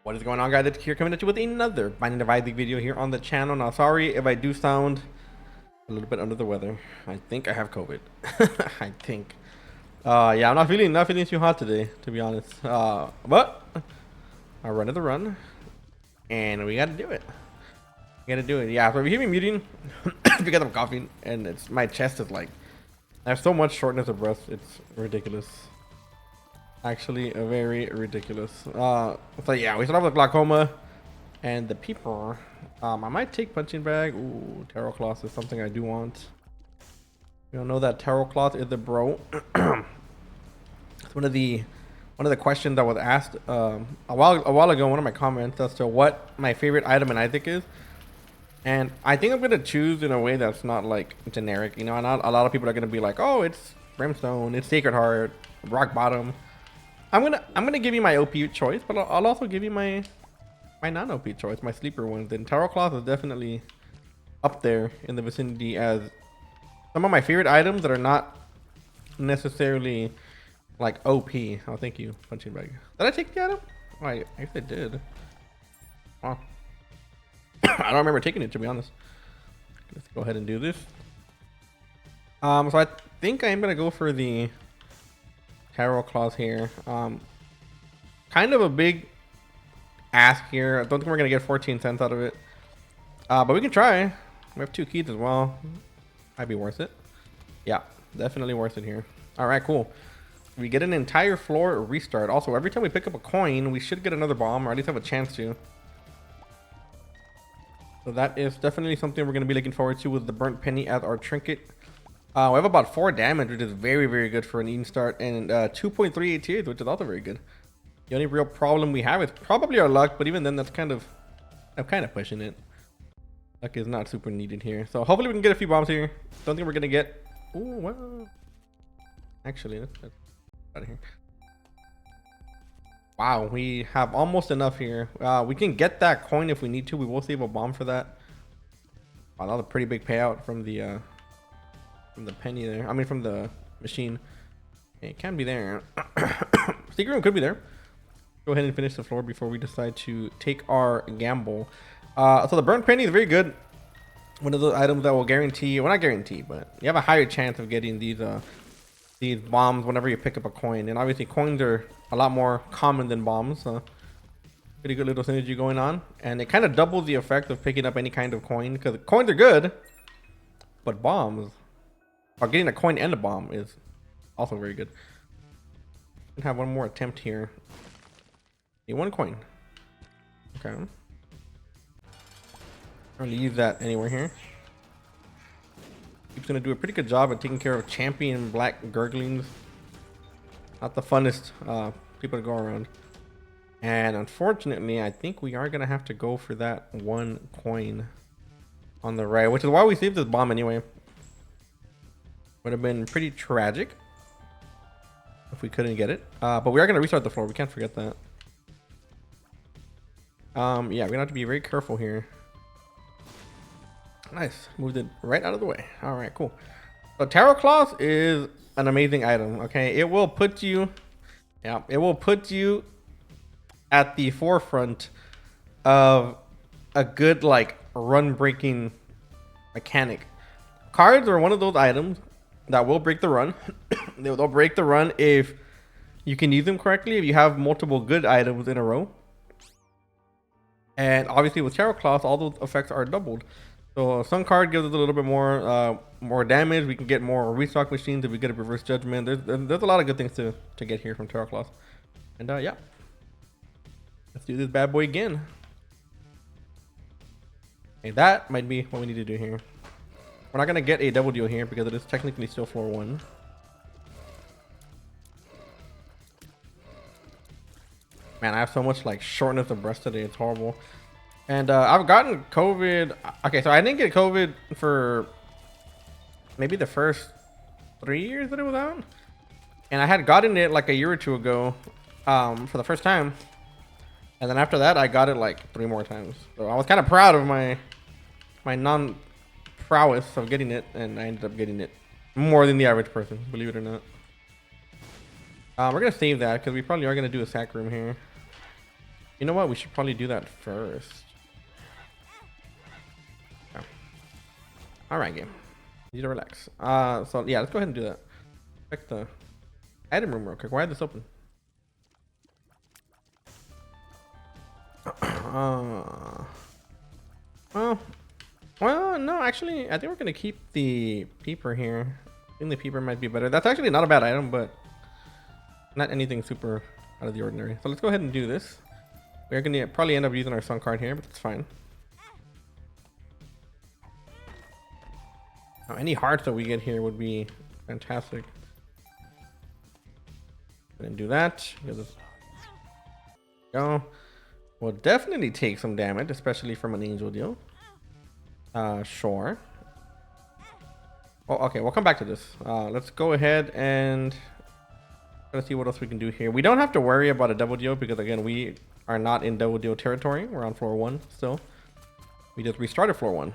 What is going on, guys? It's here coming at you with another Binding of Isaac video here on the channel. Now, sorry if I do sound a little bit under the weather. I think I have COVID. I think. Yeah, I'm not feeling too hot today, to be honest. But I run to the run, and we gotta do it. We gotta do it. Yeah. So if you hear me muting, it's because I'm coughing, and my chest is like, I have so much shortness of breath. It's ridiculous. Actually, very ridiculous. So yeah, we start off with glaucoma and the peeper. I might take punching bag. Ooh, tarot cloth is something I do want. You don't know that tarot cloth is the bro. It's one of the questions that was asked a while ago in one of my comments as to what my favorite item in Isaac is. And I think I'm gonna choose in a way that's not like generic. You know, not a lot of people are gonna be like, oh, it's brimstone, it's sacred heart, rock bottom. I'm gonna give you my OP choice, but I'll also give you my non-OP choice, my sleeper ones. And tarot cloth is definitely up there in the vicinity as some of my favorite items that are not necessarily like OP. Oh, thank you, punching bag. Did I take the item? Oh, I guess I did. Oh. I don't remember taking it, to be honest. Let's go ahead and do this. So I think I'm gonna go for the tarot cloth here. Kind of a big ask here. I don't think we're gonna get 14 cents out of it, but we can try. We have 2 keys as well. Might be worth it. Yeah, definitely worth it here. All right, cool. We get an entire floor restart. Also, every time we pick up a coin, we should get another bomb, or at least have a chance to. So that is definitely something we're gonna be looking forward to with the burnt penny as our trinket. We have about 4 damage, which is very, very good for an Eden start, and 2.38 tiers, which is also very good. The only real problem we have is probably our luck, but even then, I'm kind of pushing it. Luck is not super needed here, so hopefully we can get a few bombs here. Don't think we're gonna get. Oh well. Actually, let's out of here. Wow, we have almost enough here. We can get that coin if we need to. We will save a bomb for that. Wow, that was a pretty big payout from the penny there. I mean, from the machine. Okay, it can be there. Secret room could be there. Go ahead and finish the floor before we decide to take our gamble. So the burnt penny is very good. One of those items that will guarantee, well, not guarantee, but you have a higher chance of getting these bombs whenever you pick up a coin. And obviously coins are a lot more common than bombs. So pretty good little synergy going on. And it kind of doubles the effect of picking up any kind of coin, because coins are good, but bombs, or getting a coin and a bomb, is also very good. We have one more attempt here. Need 1 coin. Okay. I'm gonna use that anywhere here. He's gonna do a pretty good job at taking care of champion black gurglings. Not the funnest people to go around. And unfortunately, I think we are gonna have to go for that 1 coin on the right, which is why we saved this bomb anyway. Would have been pretty tragic if we couldn't get it, but we are going to restart the floor. We can't forget that. Yeah, we're gonna have to be very careful here. Nice, moved it right out of the way. All right, cool. So tarot cloth is an amazing item. Okay, it will put you, yeah, it will put you at the forefront of a good like run breaking mechanic. Cards are one of those items that will break the run. They'll break the run if you can use them correctly, if you have multiple good items in a row. And obviously with tarot cloth, all those effects are doubled. So some card gives us a little bit more damage. We can get more restock machines if we get a reverse judgment. There's a lot of good things to get here from tarot cloth. And yeah, let's do this bad boy again. Okay, that might be what we need to do here. We're not gonna get a double deal here because it is technically still floor 1. Man, I have so much like shortness of breath today. It's horrible. And I've gotten COVID. Okay, so I didn't get COVID for maybe the first 3 years that it was out. And I had gotten it like a year or 2 ago for the first time. And then after that, I got it like 3 more times. So I was kind of proud of my non-prowess of getting it. And I ended up getting it more than the average person, believe it or not. We're going to save that because we probably are going to do a sack room here. You know what? We should probably do that first. Yeah. All right, game. Need to relax. So yeah, let's go ahead and do that. Check the item room real quick. Why is this open? Well, no, actually, I think we're gonna keep the peeper here. I think the peeper might be better. That's actually not a bad item, but not anything super out of the ordinary. So let's go ahead and do this. We're gonna probably end up using our sun card here, but that's fine. Now, any hearts that we get here would be fantastic. Gonna do that. Go. We'll definitely take some damage, especially from an angel deal. Sure. Oh, okay, we'll come back to this. Let's go ahead and let's see what else we can do here. We don't have to worry about a double deal because again, we are not in double deal territory. We're on floor 1 still. We just restarted floor 1.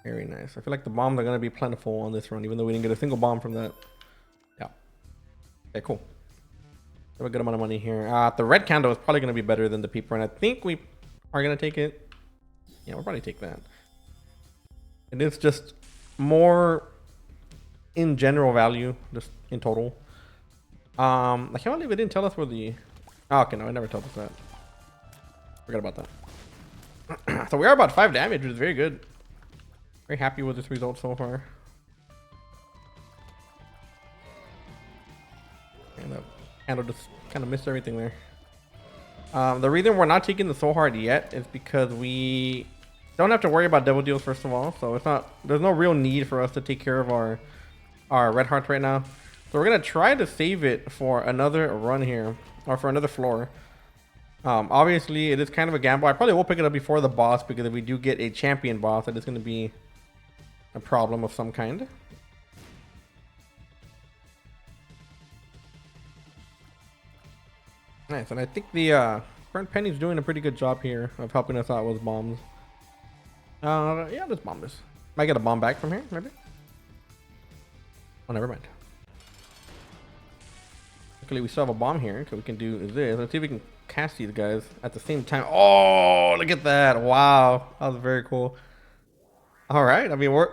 Very nice. I feel like the bombs are going to be plentiful on this run, even though we didn't get a single bomb from that. Yeah. Okay, cool. Have a good amount of money here. The red candle is probably going to be better than the peeper, and I think we are going to take it. Yeah, we'll probably take that. It is just more in general value, just in total. I can't believe it didn't tell us where the... Oh, okay, no, it never told us that. Forgot about that. So we are about 5 damage, which is very good. Very happy with this result so far. And the handle just kind of missed everything there. The reason we're not taking the soul heart yet is because we don't have to worry about double deals first of all. So it's not, there's no real need for us to take care of our red hearts right now. So we're gonna try to save it for another run here, or for another floor. Obviously it is kind of a gamble. I probably will pick it up before the boss because if we do get a champion boss, that is gonna be a problem of some kind. Nice, and I think the Burnt Penny's doing a pretty good job here of helping us out with bombs. Yeah, let's bomb this. Might get a bomb back from here, maybe? Oh, never mind. Luckily, we still have a bomb here, so we can do this. Let's see if we can cast these guys at the same time. Oh, look at that. Wow, that was very cool. All right, I mean, we're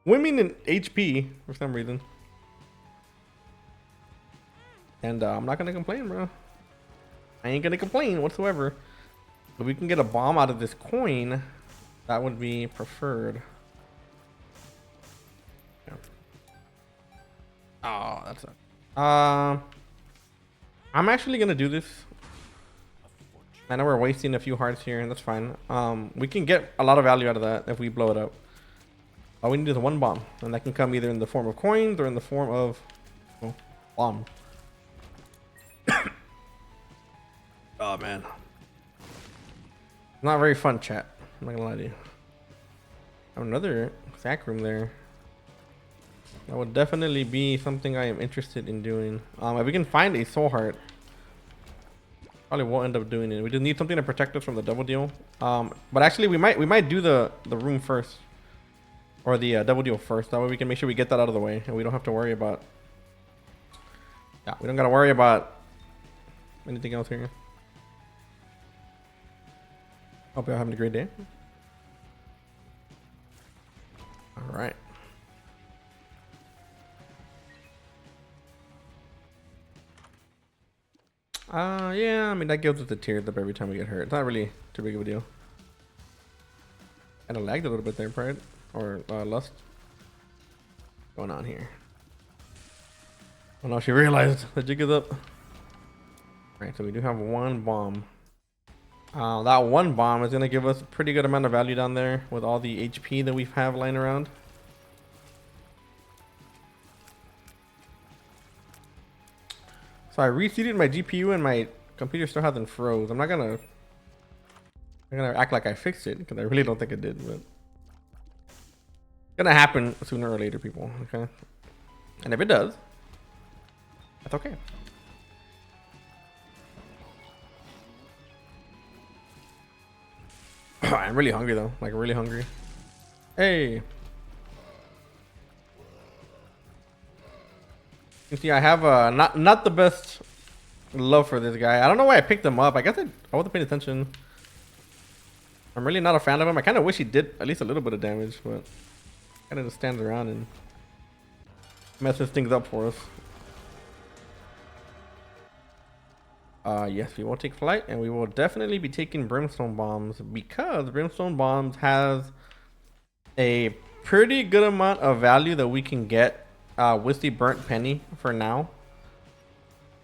winning in HP for some reason. And I'm not going to complain, bro. I ain't going to complain whatsoever. If we can get a bomb out of this coin, that would be preferred. Yeah. Oh, that's a... I'm actually going to do this. I know we're wasting a few hearts here, and that's fine. We can get a lot of value out of that if we blow it up. All we need is one bomb, and that can come either in the form of coins or in the form of bomb. Oh man, not very fun, chat. I'm not gonna lie to you. Another sack room there. That would definitely be something I am interested in doing. If we can find a soul heart, probably won't end up doing it. We just need something to protect us from the double deal. But actually, we might do the room first, or the double deal first. That way we can make sure we get that out of the way, and we don't have to worry about. Yeah, we don't gotta worry about anything else here. Hope you're having a great day. All right. Yeah, I mean, that gives us the tears up every time we get hurt. It's not really too big of a deal. Kind of lagged a little bit there, Pride. Or Lust. What's going on here? Oh no, she realized the jig is up. Alright, so we do have one bomb. That one bomb is going to give us a pretty good amount of value down there with all the HP that we have lying around. So I reseated my GPU and my computer still hasn't froze. I'm not gonna act like I fixed it because I really don't think it did, but it's gonna happen sooner or later, people. Okay, and if it does, that's okay. I'm really hungry though, like really hungry. Hey. You see, I have not the best love for this guy. I don't know why I picked him up. I guess I wasn't paying attention. I'm really not a fan of him. I kind of wish he did at least a little bit of damage, but kind of just stands around and messes things up for us. Yes, we will take flight, and we will definitely be taking brimstone bombs because brimstone bombs has a pretty good amount of value that we can get with the burnt penny for now.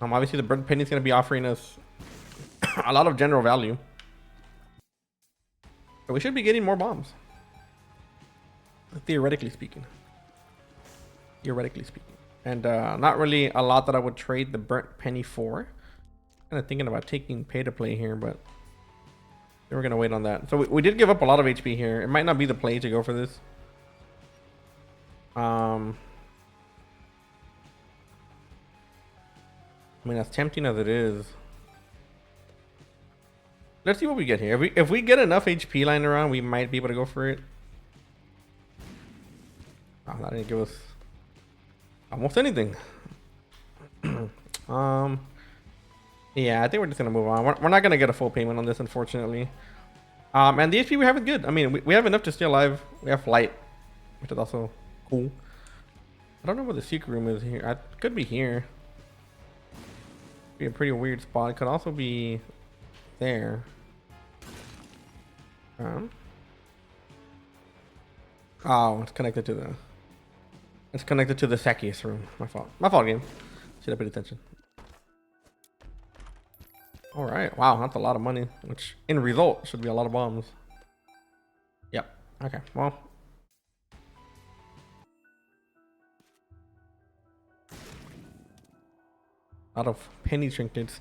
Obviously the burnt penny is going to be offering us a lot of general value, but we should be getting more bombs, theoretically speaking. And not really a lot that I would trade the burnt penny for. Kind of thinking about taking pay to play here, but we're gonna wait on that. So we did give up a lot of HP here. It might not be the play to go for this. I mean, as tempting as it is, let's see what we get here. If we get enough HP lying around, we might be able to go for it. Oh, that didn't give us almost anything. Yeah, I think we're just gonna move on. We're not gonna get a full payment on this, unfortunately. And the HP we have is good. I mean, we have enough to stay alive. We have flight, which is also cool. I don't know where the secret room is here. It could be here. Be a pretty weird spot. It could also be there. Oh, it's connected to the. It's connected to the Zacchaeus room. My fault. My fault, game. Should have paid attention. All right. Wow, that's a lot of money. Which, in result, should be a lot of bombs. Yep. Okay. Well. Out of penny trinkets.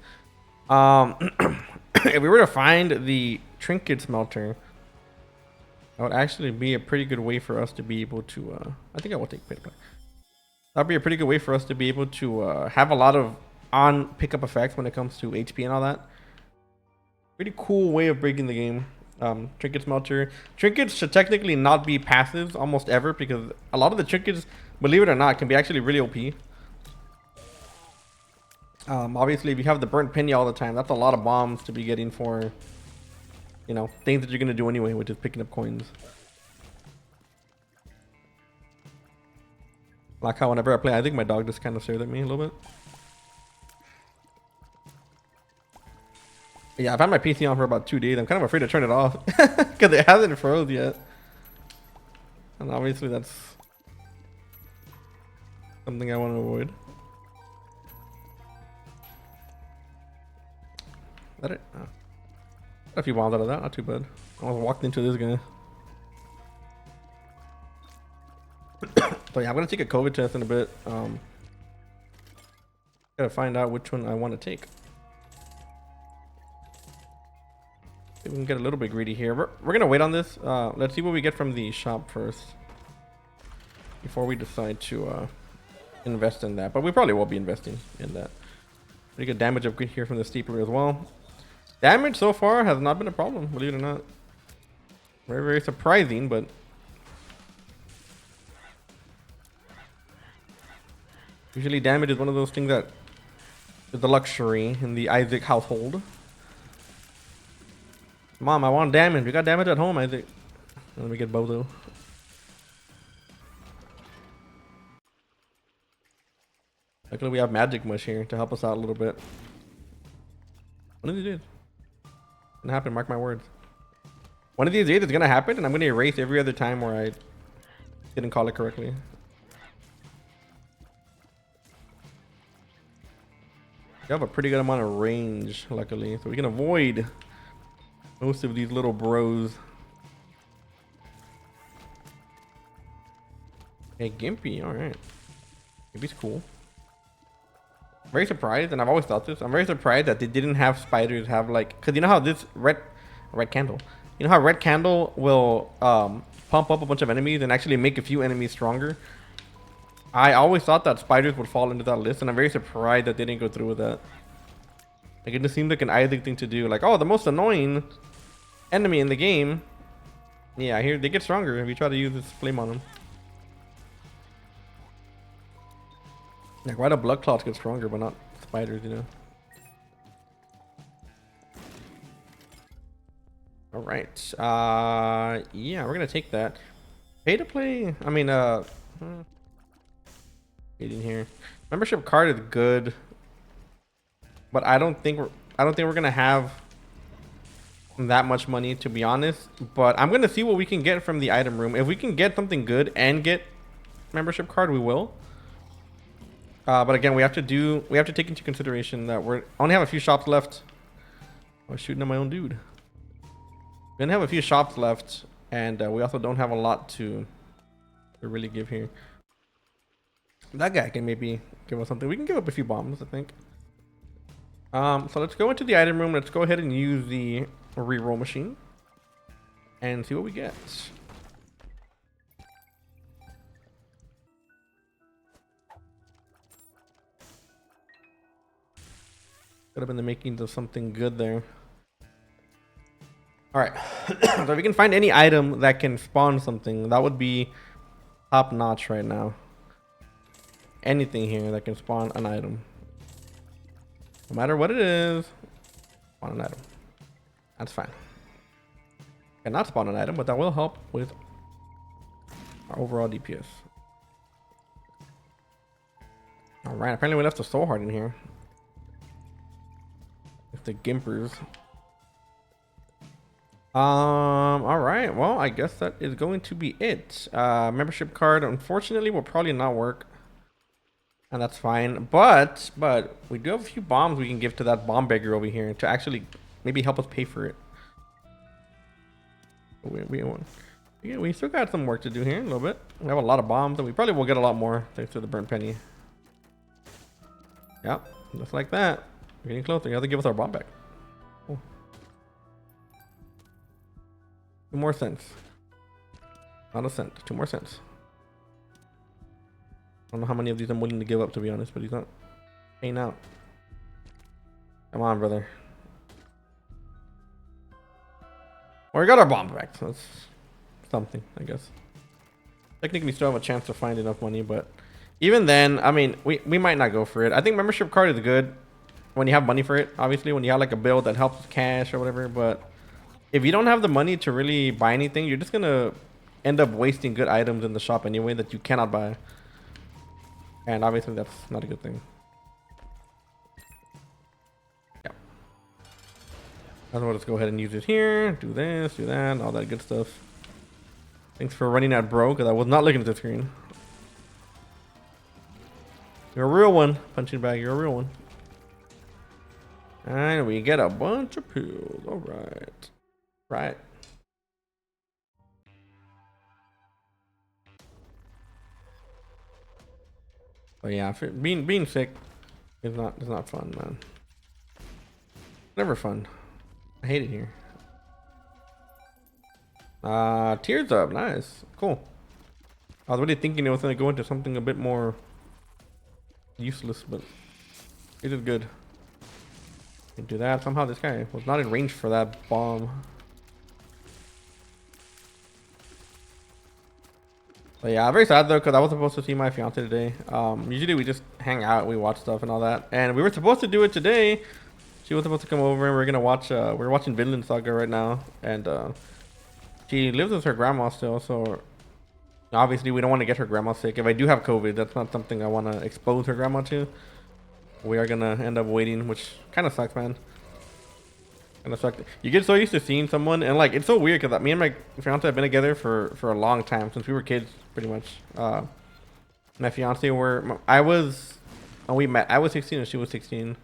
If we were to find the trinket smelter, that would actually be a pretty good way for us to be able to. I think I will take pay to play. That'd be a pretty good way for us to be able to have a lot of on pickup effects when it comes to HP and all that. Pretty cool way of breaking the game. Trinket smelter. Trinkets should technically not be passives almost ever because a lot of the trinkets, believe it or not, can be actually really OP. Obviously, if you have the burnt penny all the time, that's a lot of bombs to be getting for, you know, things that you're gonna do anyway, which is picking up coins. Like how whenever I play, I think my dog just kind of stared at me a little bit. But yeah, I've had my PC on for about 2 days. I'm kind of afraid to turn it off because it hasn't froze yet. And obviously that's something I want to avoid. Is that it? Oh. Got a few bombs out of that, not too bad. I almost walked into this guy. So yeah, I'm gonna take a COVID test in a bit. Gotta find out which one I want to take. We can get a little bit greedy here. We're gonna wait on this. Let's see what we get from the shop first before we decide to invest in that. But we probably will be investing in that. Pretty good damage upgrade here from the steepler as well. Damage so far has not been a problem, believe it or not. Very, very surprising, but usually damage is one of those things that is a luxury in the Isaac household. Mom, I want damage. We got damage at home, Isaac. Let me get Bozo. Luckily, we have Magic Mush here to help us out a little bit. One of these days. It's gonna happen, mark my words. One of these days it's gonna happen, and I'm gonna erase every other time where I didn't call it correctly. We have a pretty good amount of range, luckily, so we can avoid most of these little bros. Hey, Gimpy, alright. Gimpy's cool. Very surprised, and I've always thought this. I'm very surprised that they didn't have spiders have like, cause you know how this red candle, you know how red candle will pump up a bunch of enemies and actually make a few enemies stronger. I always thought that spiders would fall into that list, and I'm very surprised that they didn't go through with that. Like it just seemed like an Isaac thing to do. Like, oh, the most annoying enemy in the game. Yeah, here they get stronger if you try to use this flame on them. Like, why do blood clots get stronger, but not spiders, you know? All right. Yeah, we're gonna take that. Pay to play. I mean, get in here. Membership card is good, but I don't think we're gonna have that much money, to be honest. But I'm gonna see what we can get from the item room. If we can get something good and get membership card, we will. But again, we have to take into consideration that we only have a few shops left. I was shooting at my own dude. We only have a few shops left, and we also don't have a lot to really give here. That guy can maybe give us something. We can give up a few bombs, I think. So let's go into the item room. Let's go ahead and use the reroll machine and see what we get. Could have been the makings of something good there. All right. So if we can find any item that can spawn something, that would be top notch right now. Anything here that can spawn an item, no matter what it is, spawn an item. That's fine. Cannot spawn an item, but that will help with our overall DPS. All right. Apparently we left a soul heart in here. It's the gimpers. All right. Well, I guess that is going to be it. Membership card, unfortunately, will probably not work. And that's fine. But we do have a few bombs we can give to that bomb beggar over here to actually maybe help us pay for it. We still got some work to do here a little bit. We have a lot of bombs, and we probably will get a lot more thanks to the burnt penny. Yep, just like that. We're getting closer. You have to give us our bomb back. Cool. 2 more cents. Not a cent. 2 more cents. I don't know how many of these I'm willing to give up, to be honest, but he's not paying out. Come on, brother. Well, we got our bomb back, so that's something, I guess. Technically, we still have a chance to find enough money, but even then, I mean, we might not go for it. I think membership card is good when you have money for it, obviously, when you have like a build that helps with cash or whatever, but if you don't have the money to really buy anything, you're just gonna end up wasting good items in the shop anyway that you cannot buy. And obviously that's not a good thing. Yeah. Let's go ahead and use it here. Do this, do that, all that good stuff. Thanks for running that, bro, because I was not looking at the screen. You're a real one, punching bag. You're a real one. And we get a bunch of pills. All right. Right. But yeah, being sick is not fun, man. Never fun. I hate it here. Tears up, nice, cool. I was really thinking it was gonna go into something a bit more useless, but it is good. Can do that. Somehow this guy was not in range for that bomb. But yeah, I'm very sad though, because I was supposed to see my fiance today. Usually we just hang out, we watch stuff and all that, and we were supposed to do it today. She was supposed to come over and we're gonna watch. We're watching Vinland Saga right now, and she lives with her grandma still, so obviously we don't want to get her grandma sick. If I do have COVID, that's not something I want to expose her grandma to. We are gonna end up waiting, which kind of sucks, man. Kind of sucks. You get so used to seeing someone, and like it's so weird because me and my fiance have been together for a long time, since we were kids, pretty much. My fiance when we met, I was 16 and she was 16,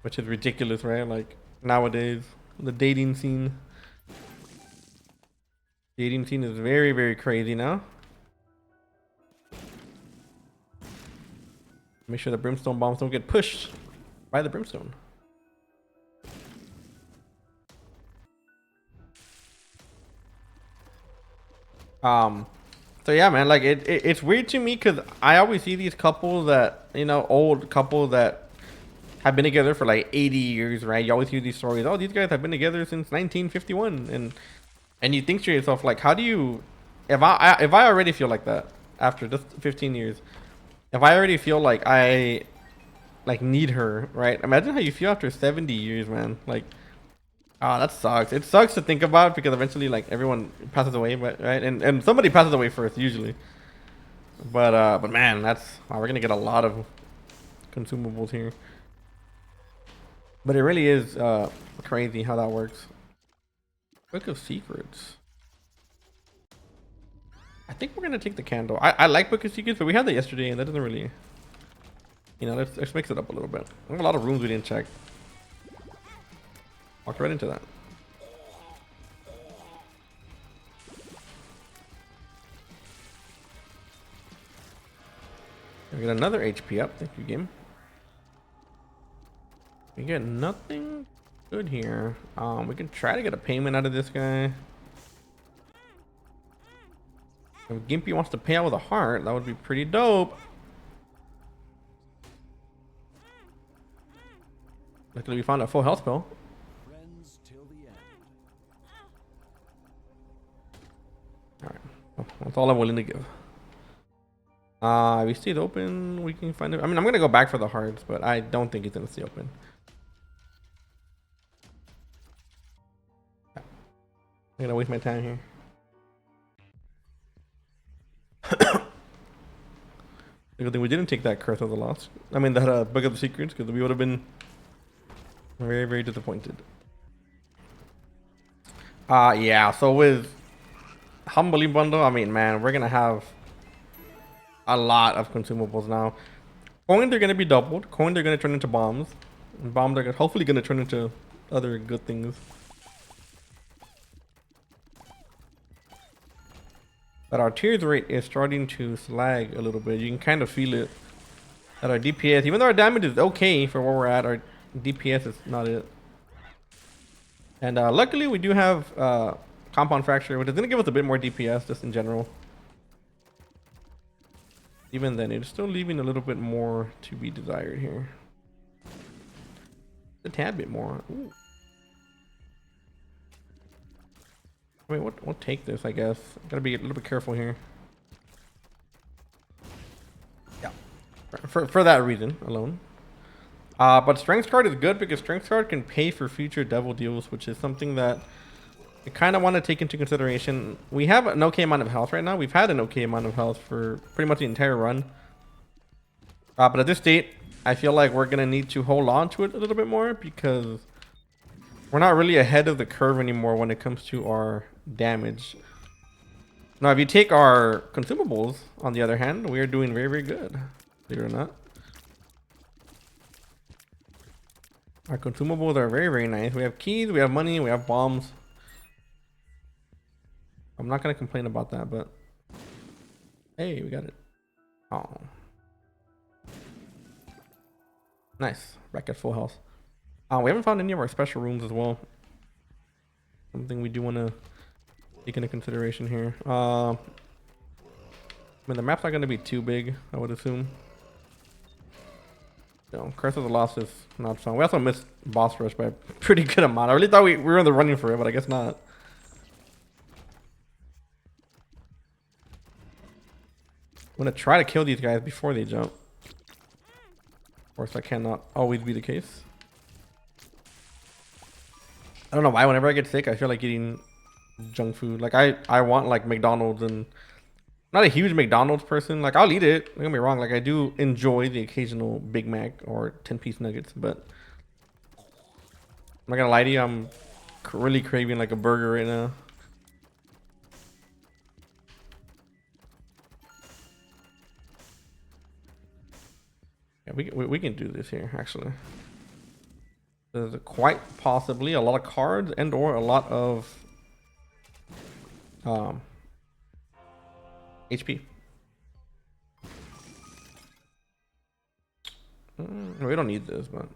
which is ridiculous, right? Like nowadays, the dating scene. Dating scene is very, very crazy now. Make sure the brimstone bombs don't get pushed by the brimstone. So yeah, man, like it's weird to me because I always see these couples that, you know, old couples that have been together for like 80 years, right? You always hear these stories. Oh, these guys have been together since 1951, and you think to yourself, like, how do you? If I already feel like that after just 15 years, If I already feel like I like need her, right? Imagine how you feel after 70 years, man. Like, ah, that sucks. It sucks to think about because eventually, like, everyone passes away, but right, and somebody passes away first usually. But man, that's wow, we're gonna get a lot of consumables here. But it really is crazy how that works. Book of Secrets. I think we're gonna take the candle. I like Book of Secrets, but we had that yesterday, and that doesn't really, you know, let's mix it up a little bit. We have a lot of rooms we didn't check. Walked right into that. We get another HP up. Thank you, game. We get nothing good here. We can try to get a payment out of this guy. If Gimpy wants to pay out with a heart, that would be pretty dope. Luckily, we found a full health spell. Alright, well, that's all I'm willing to give. If we stayed open, we can find it. I mean, I'm gonna go back for the hearts, but I don't think it's gonna stay open. I'm gonna waste my time here. Good thing we didn't take that Curse of the Lost. I mean, that Book of the Secrets, because we would have been very, very disappointed. Yeah. So with Humbly Bundle, I mean, man, we're gonna have a lot of consumables now. Coins are gonna be doubled. Coins are gonna turn into bombs, and bombs are hopefully gonna turn into other good things. But our tears rate is starting to slag a little bit. You can kind of feel it. That our DPS, even though our damage is okay for where we're at, our DPS is not it. And luckily we do have Compound Fracture, which is going to give us a bit more DPS just in general. Even then, it's still leaving a little bit more to be desired here. A tad bit more. Ooh. I mean, we'll take this, I guess. Gotta be a little bit careful here. Yeah. For that reason alone. But Strength card is good because Strength card can pay for future devil deals, which is something that I kind of want to take into consideration. We have an okay amount of health right now. We've had an okay amount of health for pretty much the entire run. But at this state, I feel like we're going to need to hold on to it a little bit more because we're not really ahead of the curve anymore when it comes to our damage. Now, if you take our consumables, on the other hand, we are doing very, very good. Believe it or not. Our consumables are very, very nice. We have keys, we have money, we have bombs. I'm not going to complain about that, but hey, we got it. Oh. Nice. Back at full health. We haven't found any of our special rooms as well. Something we do want to take into consideration here. I mean, the map's not going to be too big, I would assume. No, Curse of the Lost is not fun. We also missed Boss Rush by a pretty good amount. I really thought we were in the running for it, but I guess not. I'm going to try to kill these guys before they jump. Of course, that cannot always be the case. I don't know why whenever I get sick, I feel like eating junk food. Like I want like McDonald's, and I'm not a huge McDonald's person. Like I'll eat it. Don't get me wrong. Like I do enjoy the occasional Big Mac or 10-piece nuggets, but I'm not gonna lie to you. I'm really craving like a burger right now. Yeah, we can do this here actually. There's quite possibly a lot of cards and or a lot of HP. We don't need this, but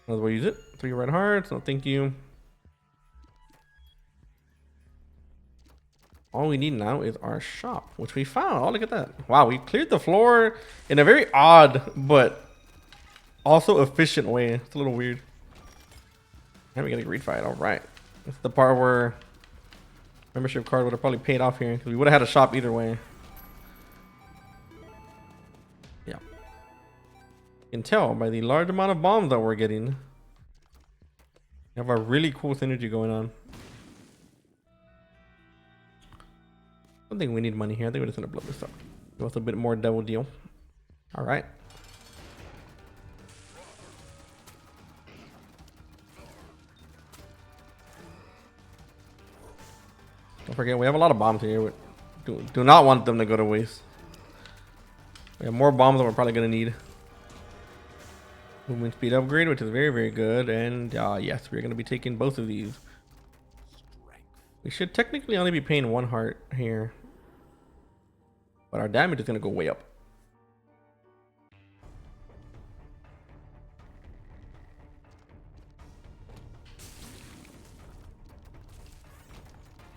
might as well use it. 3 red hearts. No, thank you. All we need now is our shop, which we found. Oh, look at that. Wow, we cleared the floor in a very odd but also efficient way. It's a little weird. And we get a greed fight. All right. It's the part where membership card would have probably paid off here because we would have had a shop either way. Yeah. You can tell by the large amount of bombs that we're getting. We have a really cool synergy going on. I don't think we need money here. I think we're just gonna blow this up. Give us a bit more double deal. All right. Don't forget, we have a lot of bombs here. Do not want them to go to waste. We have more bombs than we're probably gonna need. Movement speed upgrade, which is very, very good. And yes, we're gonna be taking both of these. We should technically only be paying 1 heart here, but our damage is gonna go way up.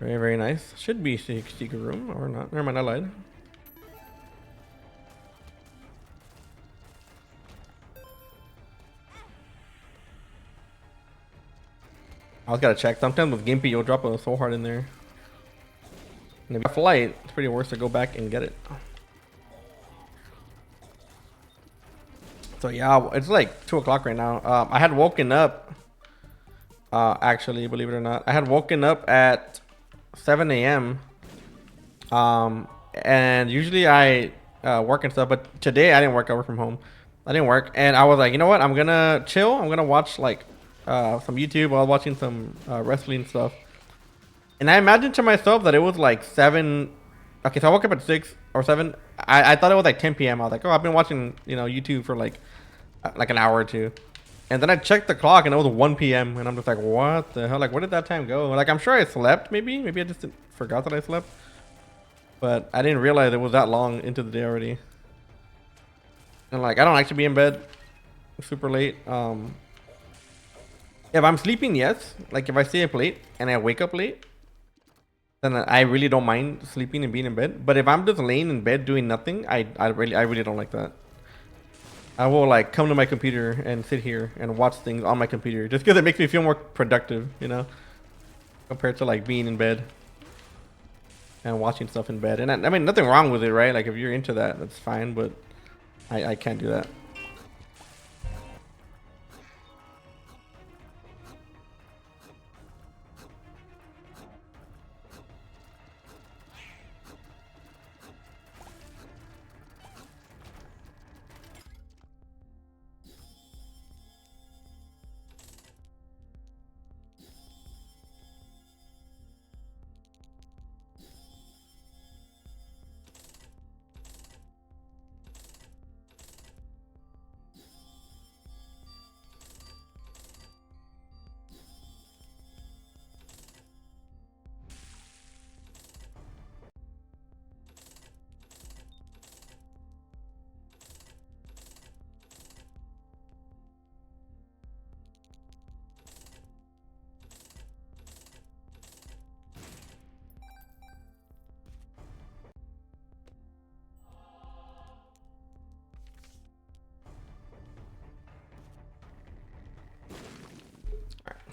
Very, very nice. Should be secret room or not. Never mind, I lied. I was gotta check. Sometimes with Gimpy, you'll drop a soul heart in there. And if you have flight, it's pretty worse to go back and get it. So yeah, it's like 2 o'clock right now. I had woken up. Actually, believe it or not, I had woken up at 7 a.m. And usually I work and stuff, but today I didn't work. I work from home. I didn't work, and I was like, you know what? I'm gonna chill. I'm gonna watch like some YouTube while watching some wrestling stuff. And I imagined to myself that it was like 7. Okay, so I woke up at 6 or 7. I thought it was like 10 p.m. I was like, oh, I've been watching, you know, YouTube for like an hour or two. And then I checked the clock and it was 1 p.m. And I'm just like, what the hell? Like, where did that time go? Like, I'm sure I slept maybe. Maybe I just forgot that I slept. But I didn't realize it was that long into the day already. And like, I don't actually be in bed super late. If I'm sleeping, yes. Like if I stay up late and I wake up late, then I really don't mind sleeping and being in bed. But if I'm just laying in bed doing nothing, I really don't like that. I will like come to my computer and sit here and watch things on my computer just because it makes me feel more productive, you know, compared to like being in bed and watching stuff in bed. And I mean, nothing wrong with it, right? Like if you're into that, that's fine. But I can't do that.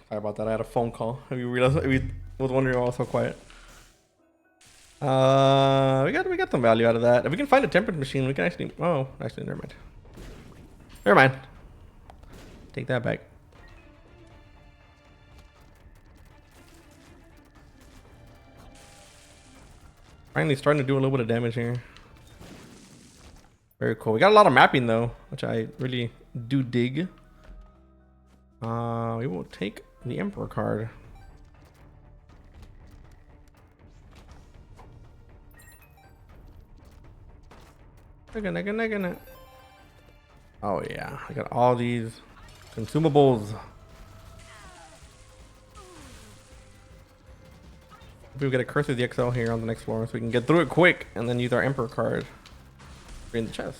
Sorry about that. I had a phone call. Have you realized? We was wondering why I was so quiet. We got some value out of that. If we can find a temperate machine, we can actually. Oh, actually, never mind. Never mind. Take that back. Finally starting to do a little bit of damage here. Very cool. We got a lot of mapping though, which I really do dig. We will take the Emperor card. Oh yeah, I got all these consumables. We get a Curse of the XL here on the next floor so we can get through it quick and then use our Emperor card in the chest.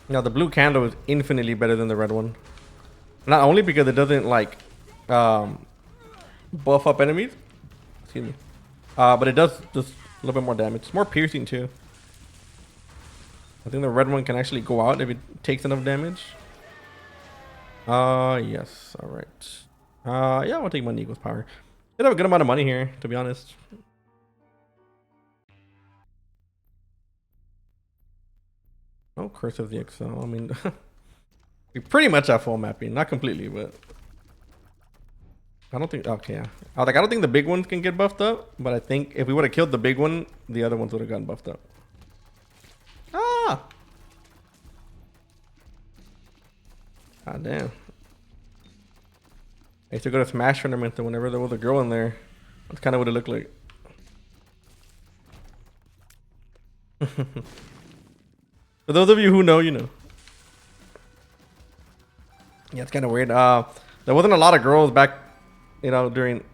Now the blue candle is infinitely better than the red one. Not only because it doesn't like buff up enemies, excuse me, but it does just a little bit more damage. It's more piercing too. I think the red one can actually go out if it takes enough damage. Yes, all right. Yeah, I want to take money equals power. They have a good amount of money here, to be honest. No Curse of the Excel. I mean, we pretty much have full mapping. Not completely, but I don't think. Okay, yeah. I was like, I don't think the big ones can get buffed up, but I think if we would have killed the big one, the other ones would have gotten buffed up. Ah! God damn. I used to go to Smash tournament, and whenever there was a girl in there, that's kind of what it looked like. For those of you who know, you know. Yeah, it's kind of weird. There wasn't a lot of girls back, you know, during.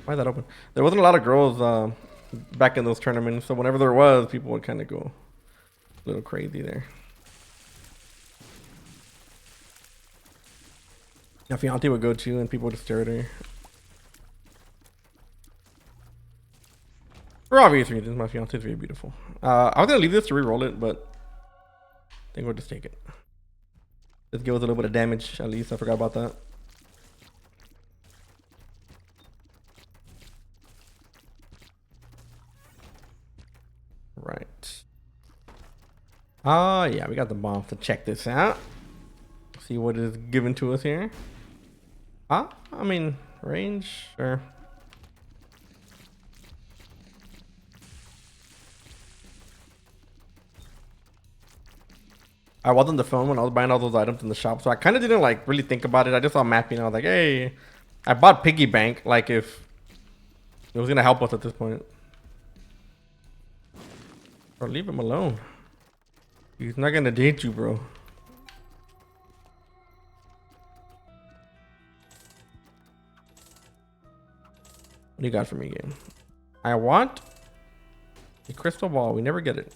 Why is that open? There wasn't a lot of girls back in those tournaments, so whenever there was, people would kind of go a little crazy there. Yeah, fiance would go to, and people would stare at her. For obvious reasons, my fiance is very beautiful. I was gonna leave this to re-roll it, but I think we'll just take it. Let's give us a little bit of damage at least. I forgot about that. Right. Yeah, we got the bomb to check this out. See what is given to us here. I mean, range, sure. I was on the phone when I was buying all those items in the shop, so I kind of didn't like really think about it. I just saw mapping. I was like, hey, I bought piggy bank, like if it was gonna help us at this point. Or leave him alone. He's not gonna date you, bro. What do you got for me, game? I want a crystal ball. We never get it.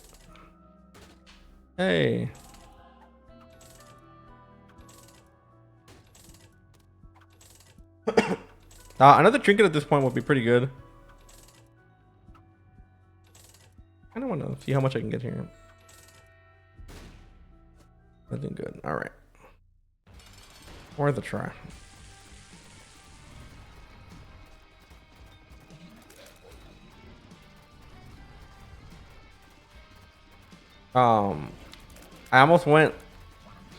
Hey. Another trinket at this point would be pretty good. I don't want to see how much I can get here. Nothing good. All right. Worth a try. I almost went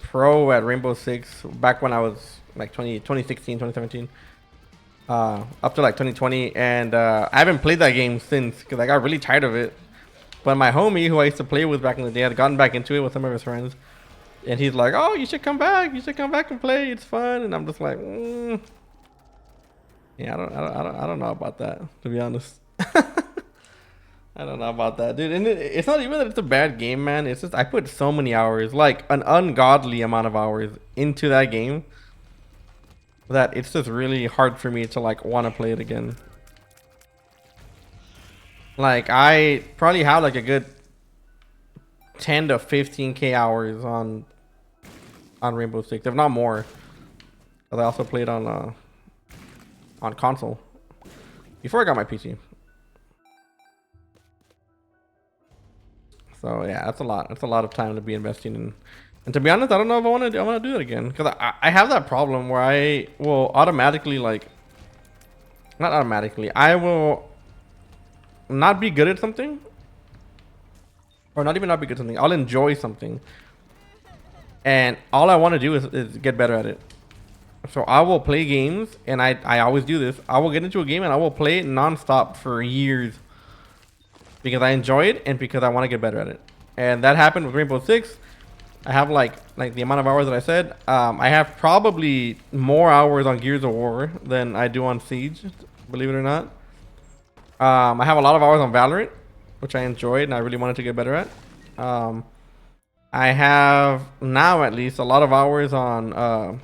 pro at Rainbow Six back when I was like 2016, 2017. Up to like 2020, and I haven't played that game since because I got really tired of it. But my homie, who I used to play with back in the day, had gotten back into it with some of his friends, and he's like, "Oh, you should come back. You should come back and play. It's fun." And I'm just like, "Yeah, I don't know about that, to be honest." I don't know about that, dude. And it's not even that it's a bad game, man. It's just I put so many hours, like an ungodly amount of hours, into that game that it's just really hard for me to like want to play it again. Like I probably have like a good 10 to 15k hours on Rainbow Six, if not more. But I also played on console before I got my PC. So yeah, that's a lot. That's a lot of time to be investing in. And to be honest, I don't know if I want to do that again, because I have that problem where I will automatically like, not automatically, I will not be good at something, or not even not be good at something. I'll enjoy something, and all I want to do is get better at it. So I will play games, and I always do this. I will get into a game and I will play it nonstop for years because I enjoy it and because I want to get better at it. And that happened with Rainbow Six. I have like the amount of hours that I said. I have probably more hours on Gears of War than I do on Siege, believe it or not. I have a lot of hours on Valorant, which I enjoyed and I really wanted to get better at. I have now at least a lot of hours on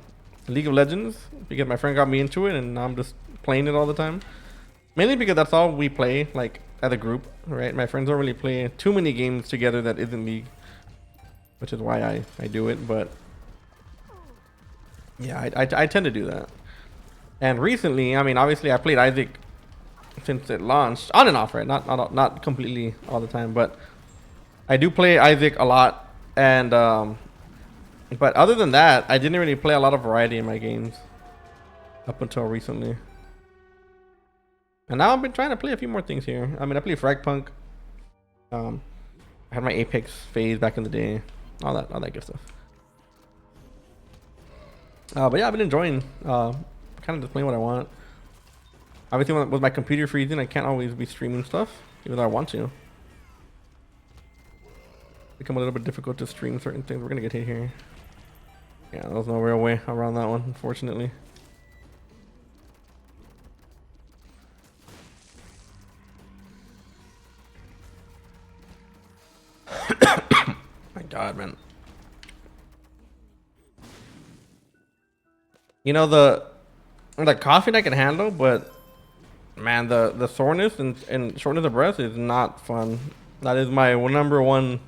League of Legends because my friend got me into it and now I'm just playing it all the time. Mainly because that's all we play, like as a group, right? My friends don't really play too many games together that isn't League, which is why I do it. But yeah, I tend to do that. And recently, I mean, obviously I played Isaac since it launched, on and off, right? Not completely all the time, but I do play Isaac a lot. And but other than that, I didn't really play a lot of variety in my games. up until recently. And now I've been trying to play a few more things here. I mean, I play Fragpunk. I had my Apex phase back in the day. All that good stuff. But yeah, I've been enjoying kind of just playing what I want. Obviously, with my computer freezing, I can't always be streaming stuff, even though I want to. Become a little bit difficult to stream certain things. We're gonna get hit here. Yeah, there's no real way around that one, unfortunately. My God, man. You know, the coughing I can handle, but man, the soreness and shortness of breath is not fun. That is my number one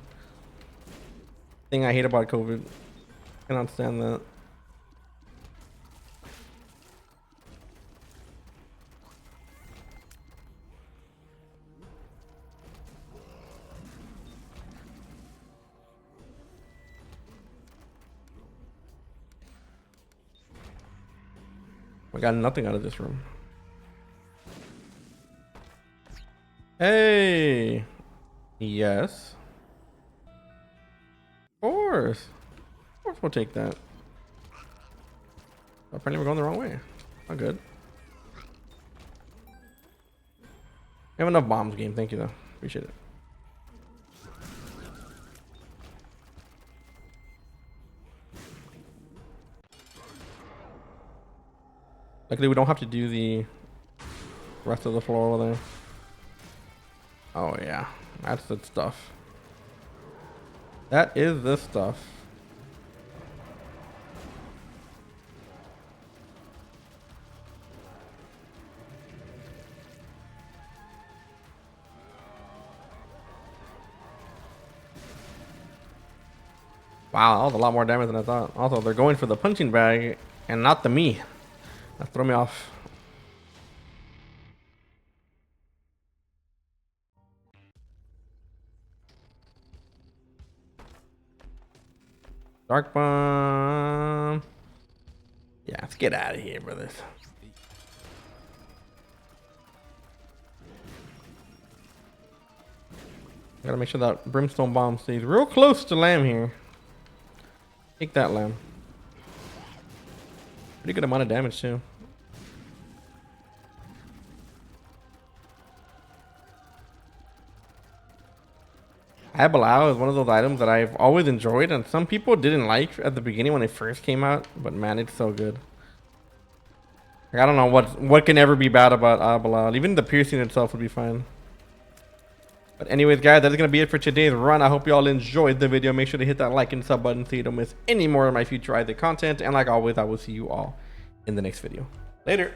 thing I hate about COVID. Cannot stand that. I got nothing out of this room. Hey. Yes. Of course. Of course we'll take that. Apparently we're going the wrong way. Not good. We have enough bombs game. Thank you though. Appreciate it. Luckily we don't have to do the rest of the floor over there. Oh yeah, that's the stuff. That is the stuff. Wow, that was a lot more damage than I thought. Also, they're going for the punching bag and not the me. That threw me off. Dark bomb. Yeah, let's get out of here, brothers. Gotta make sure that brimstone bomb stays real close to Lamb here. Take that, Lamb. Pretty good amount of damage too. Abelau is one of those items that I've always enjoyed, and some people didn't like at the beginning when it first came out, but man, it's so good. Like, I don't know what can ever be bad about Abelau. Even the piercing itself would be fine. But anyways, guys, that's going to be it for today's run. I hope you all enjoyed the video. Make sure to hit that like and sub button so you don't miss any more of my future Isaac content. And like always, I will see you all in the next video. Later.